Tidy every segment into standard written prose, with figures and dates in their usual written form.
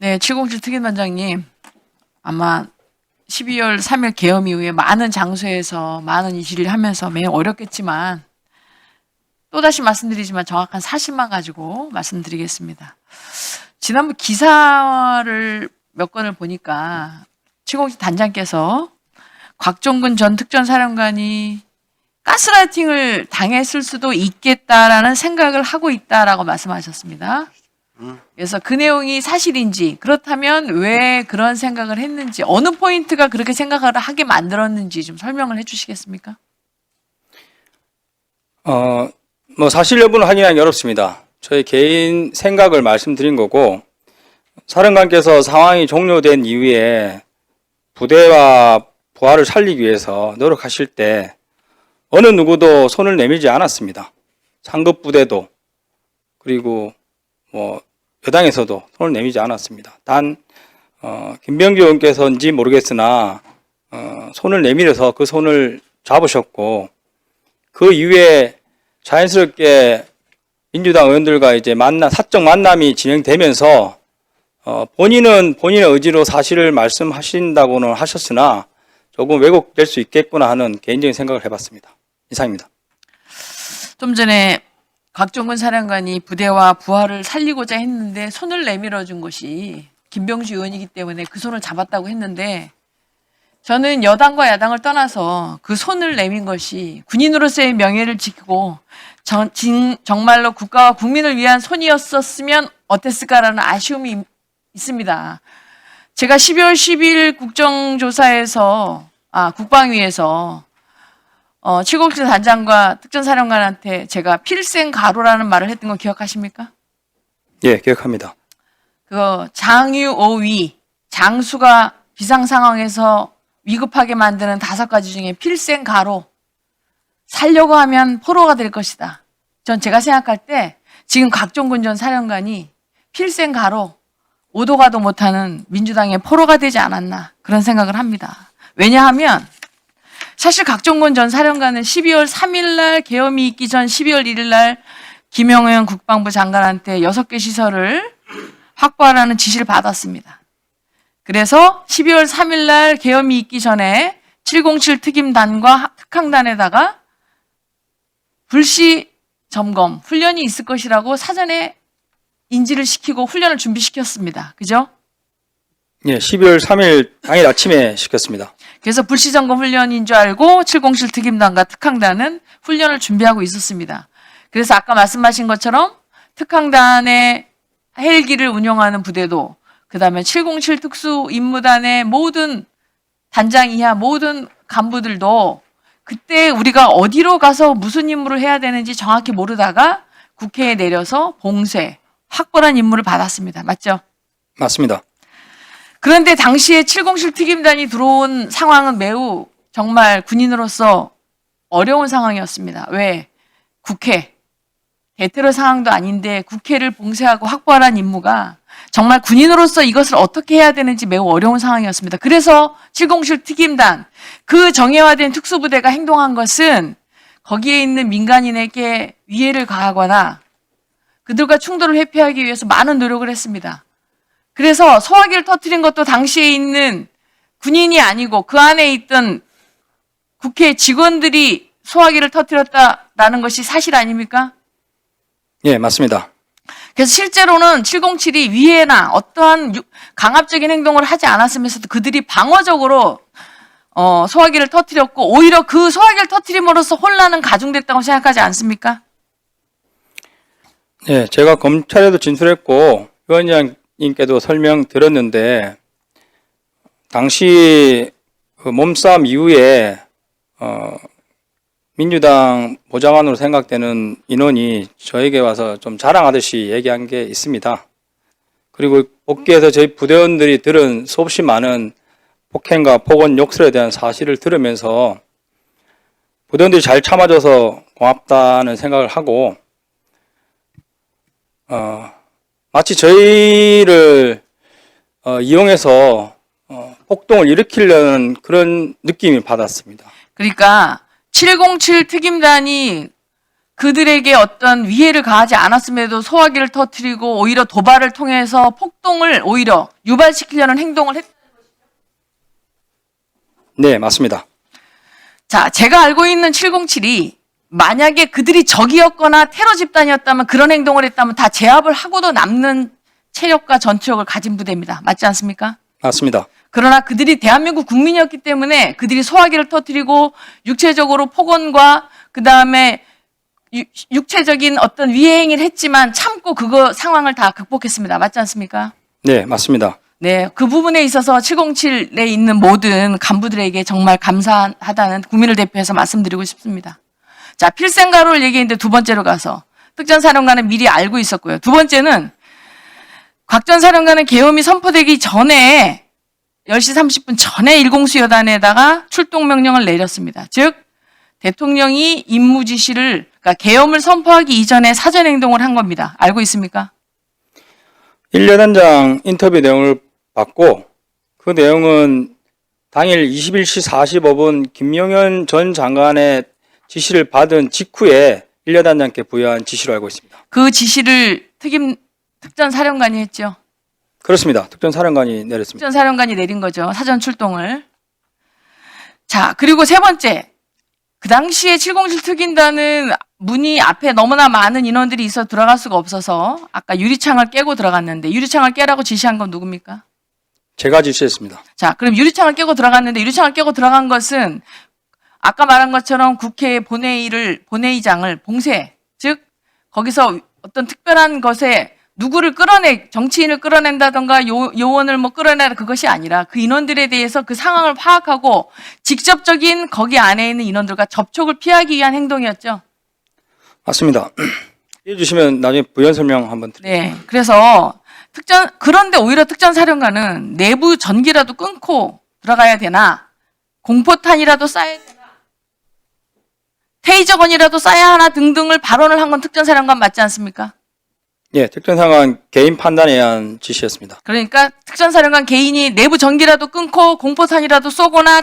네, 707 특임반장님, 아마 12월 3일 계엄 이후에 많은 장소에서 많은 이슈를 하면서 매우 어렵겠지만 또다시 말씀드리지만 정확한 사실만 가지고 말씀드리겠습니다. 지난번 기사를 몇 건을 보니까 707 단장께서 곽종근 전 특전사령관이 가스라이팅을 당했을 수도 있겠다라는 생각을 하고 있다라고 말씀하셨습니다. 그래서 그 내용이 사실인지, 그렇다면 왜 그런 생각을 했는지, 어느 포인트가 그렇게 생각을 하게 만들었는지 좀 설명을 해 주시겠습니까? 사실 여부는 확인하기 어렵습니다. 저희 개인 생각을 말씀드린 거고, 사령관께서 상황이 종료된 이후에 부대와 부하를 살리기 위해서 노력하실 때 어느 누구도 손을 내밀지 않았습니다. 상급 부대도 그리고 여당에서도 손을 내밀지 않았습니다. 단 김병기 의원께서인지 모르겠으나 손을 내밀어서 그 손을 잡으셨고, 그 이후에 자연스럽게 민주당 의원들과 이제 사적 만남이 진행되면서 본인은 본인의 의지로 사실을 말씀하신다고는 하셨으나 조금 왜곡될 수 있겠구나 하는 개인적인 생각을 해봤습니다. 이상입니다. 좀 전에 곽종근 사령관이 부대와 부하를 살리고자 했는데 손을 내밀어 준 것이 김병주 의원이기 때문에 그 손을 잡았다고 했는데, 저는 여당과 야당을 떠나서 그 손을 내민 것이 군인으로서의 명예를 지키고 정말로 국가와 국민을 위한 손이었었으면 어땠을까라는 아쉬움이 있습니다. 제가 12월 10일 국방위에서 707 단장과 특전사령관한테 제가 필생 가로라는 말을 했던 거 기억하십니까? 예, 기억합니다. 장유오위, 장수가 비상 상황에서 위급하게 만드는 5가지 중에 필생 가로, 살려고 하면 포로가 될 것이다. 제가 생각할 때 지금 곽종근 전 사령관이 필생 가로, 오도 가도 못하는 민주당의 포로가 되지 않았나, 그런 생각을 합니다. 왜냐하면 사실 곽종근 전 사령관은 12월 3일 날 계엄이 있기 전 12월 1일 날 김영현 국방부 장관한테 6개 시설을 확보하라는 지시를 받았습니다. 그래서 12월 3일 날 계엄이 있기 전에 707 특임단과 특항단에다가 불시 점검 훈련이 있을 것이라고 사전에 인지를 시키고 훈련을 준비시켰습니다. 그죠? 예, 12월 3일 당일 아침에 시켰습니다. 그래서 불시점검 훈련인 줄 알고 707 특임단과 특항단은 훈련을 준비하고 있었습니다. 그래서 아까 말씀하신 것처럼 특항단의 헬기를 운영하는 부대도, 그 다음에 707 특수임무단의 모든 단장 이하 모든 간부들도 그때 우리가 어디로 가서 무슨 임무를 해야 되는지 정확히 모르다가 국회에 내려서 봉쇄, 확보란 임무를 받았습니다. 맞죠? 맞습니다. 그런데 당시에 707 특임단이 들어온 상황은 매우 정말 군인으로서 어려운 상황이었습니다. 왜? 국회, 대테러 상황도 아닌데 국회를 봉쇄하고 확보하라는 임무가 정말 군인으로서 이것을 어떻게 해야 되는지 매우 어려운 상황이었습니다. 그래서 707 특임단, 그 정예화된 특수부대가 행동한 것은 거기에 있는 민간인에게 위해를 가하거나 그들과 충돌을 회피하기 위해서 많은 노력을 했습니다. 그래서 소화기를 터뜨린 것도 당시에 있는 군인이 아니고 그 안에 있던 국회 직원들이 소화기를 터뜨렸다라는 것이 사실 아닙니까? 예, 맞습니다. 그래서 실제로는 707이 위해나 어떠한 강압적인 행동을 하지 않았으면서도 그들이 방어적으로 소화기를 터뜨렸고, 오히려 그 소화기를 터뜨림으로써 혼란은 가중됐다고 생각하지 않습니까? 예, 제가 검찰에도 진술했고 위원장님께도 설명 드렸는데, 당시 그 몸싸움 이후에 민주당 보좌관으로 생각되는 인원이 저에게 와서 좀 자랑하듯이 얘기한 게 있습니다. 그리고 복귀해서 저희 부대원들이 들은 수없이 많은 폭행과 폭언 욕설에 대한 사실을 들으면서 부대원들이 잘 참아줘서 고맙다는 생각을 하고, 마치 저희를 이용해서 폭동을 일으키려는 그런 느낌이 받았습니다. 그러니까 707 특임단이 그들에게 어떤 위해를 가하지 않았음에도 소화기를 터뜨리고 오히려 도발을 통해서 폭동을 오히려 유발시키려는 행동을 했. 네, 맞습니다. 자, 제가 알고 있는 707이 만약에 그들이 적이었거나 테러 집단이었다면 그런 행동을 했다면 다 제압을 하고도 남는 체력과 전투력을 가진 부대입니다. 맞지 않습니까? 맞습니다. 그러나 그들이 대한민국 국민이었기 때문에 그들이 소화기를 터뜨리고 육체적으로 폭언과 그다음에 육체적인 어떤 위해 행위를 했지만 참고 그거 상황을 다 극복했습니다. 맞지 않습니까? 네, 맞습니다. 네, 그 부분에 있어서 707에 있는 모든 간부들에게 정말 감사하다는 국민을 대표해서 말씀드리고 싶습니다. 자, 필생가로를 얘기했는데 두 번째로 가서 특전사령관은 미리 알고 있었고요. 두 번째는 곽 전 사령관은 계엄이 선포되기 전에 10시 30분 전에 일공수여단에다가 출동명령을 내렸습니다. 즉 대통령이 임무 지시를 그러니까 계엄을 선포하기 이전에 사전 행동을 한 겁니다. 알고 있습니까? 1여단장 인터뷰 내용을 봤고 그 내용은 당일 21시 45분 김용현 전 장관의 지시를 받은 직후에 1여단장께 부여한 지시로 알고 있습니다. 그 지시를 특전사령관이 했죠. 그렇습니다. 특전사령관이 내렸습니다. 특전사령관이 내린 거죠. 사전 출동을. 자, 그리고 세 번째. 그 당시에 707 특임단은 문이 앞에 너무나 많은 인원들이 있어 들어갈 수가 없어서 아까 유리창을 깨고 들어갔는데 유리창을 깨라고 지시한 건 누굽니까? 제가 지시했습니다. 자, 그럼 유리창을 깨고 들어갔는데 유리창을 깨고 들어간 것은 아까 말한 것처럼 국회 본회의장을 봉쇄, 즉 거기서 어떤 특별한 것에 누구를 정치인을 끌어낸다던가 요원을 뭐 끌어내라 그것이 아니라 그 인원들에 대해서 그 상황을 파악하고 직접적인 거기 안에 있는 인원들과 접촉을 피하기 위한 행동이었죠. 맞습니다. 이해 주시면 나중에 부연 설명 한번 드리겠습니다. 네. 그래서 그런데 오히려 특전사령관은 내부 전기라도 끊고 들어가야 되나, 공포탄이라도 쏴야 되나, 테이저건이라도 쏴야 하나 등등을 발언을 한 건 특전사령관 맞지 않습니까? 예, 특전사령관 개인 판단에 의한 지시였습니다. 그러니까 특전사령관 개인이 내부 전기라도 끊고 공포탄이라도 쏘거나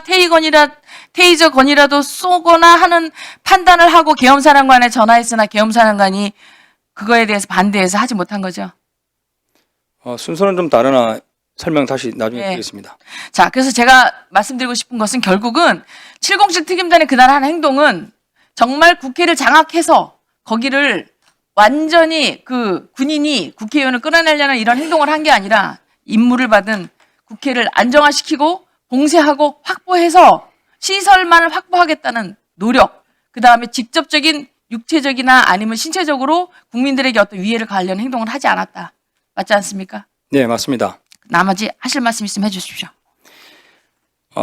테이저건이라도 쏘거나 하는 판단을 하고 계엄사령관에 전화했으나 계엄사령관이 그거에 대해서 반대해서 하지 못한 거죠. 순서는 좀 다르나 설명 다시 나중에 네. 드리겠습니다. 자, 그래서 제가 말씀드리고 싶은 것은 결국은 707 특임단의 그날 한 행동은 정말 국회를 장악해서 거기를 완전히 그 군인이 국회의원을 끌어내려는 이런 행동을 한 게 아니라 임무를 받은 국회를 안정화시키고 봉쇄하고 확보해서 시설만을 확보하겠다는 노력, 그 다음에 직접적인 육체적이나 아니면 신체적으로 국민들에게 어떤 위해를 가하려는 행동을 하지 않았다. 맞지 않습니까? 네, 맞습니다. 나머지 하실 말씀 있으면 해주십시오.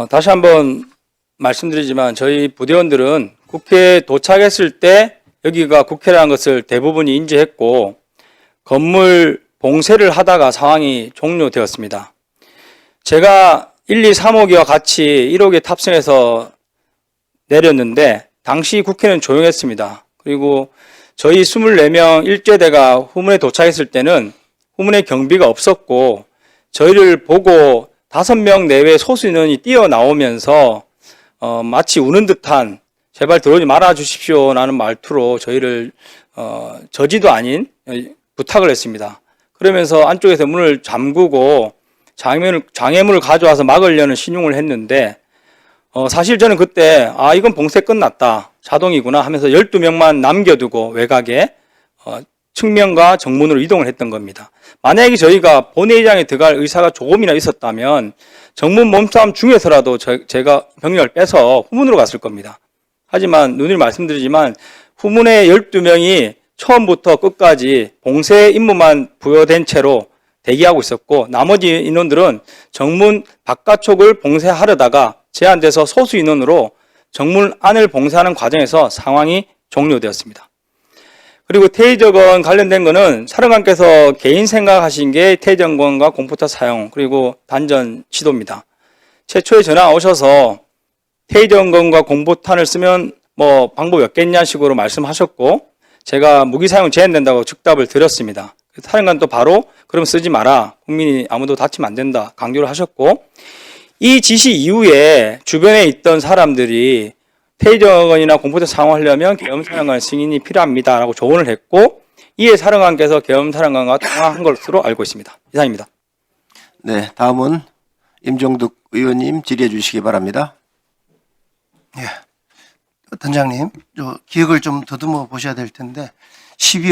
다시 한번 말씀드리지만 저희 부대원들은 국회에 도착했을 때 여기가 국회라는 것을 대부분이 인지했고 건물 봉쇄를 하다가 상황이 종료되었습니다. 제가 1, 2, 3호기와 같이 1호기에 탑승해서 내렸는데 당시 국회는 조용했습니다. 그리고 저희 24명 일제대가 후문에 도착했을 때는 후문에 경비가 없었고 저희를 보고 5명 내외 소수 인원이 뛰어나오면서 마치 우는 듯한 제발 들어오지 말아 주십시오라는 말투로 저희를 저지도 아닌 부탁을 했습니다. 그러면서 안쪽에서 문을 잠그고 장애물을 가져와서 막으려는 신용을 했는데 사실 저는 그때 이건 봉쇄 끝났다. 자동이구나 하면서 12명만 남겨두고 외곽에 측면과 정문으로 이동을 했던 겁니다. 만약에 저희가 본회의장에 들어갈 의사가 조금이나 있었다면 정문 몸싸움 중에서라도 제가 병력을 빼서 후문으로 갔을 겁니다. 하지만 누누이 말씀드리지만 후문에 12명이 처음부터 끝까지 봉쇄 임무만 부여된 채로 대기하고 있었고 나머지 인원들은 정문 바깥쪽을 봉쇄하려다가 제한돼서 소수 인원으로 정문 안을 봉쇄하는 과정에서 상황이 종료되었습니다. 그리고 테이저건 관련된 거는 사령관께서 개인 생각하신 게 테이저건과 공포탄 사용 그리고 단전 시도입니다. 최초에 전화 오셔서 테이저건과 공포탄을 쓰면 뭐 방법이 없겠냐 식으로 말씀하셨고 제가 무기 사용 제한된다고 즉답을 드렸습니다. 사령관 또 바로 그럼 쓰지 마라. 국민이 아무도 다치면 안 된다. 강조를 하셨고 이 지시 이후에 주변에 있던 사람들이 테이저건이나 공포대 사용하려면 계엄사령관 승인이 필요합니다라고 조언을 했고 이에 사령관께서 계엄사령관과 통화한 것으로 알고 있습니다. 이상입니다. 네, 다음은 임종득 의원님 질의해 주시기 바랍니다. 예. 단장님, 기억을 좀 더듬어 보셔야 될 텐데 12월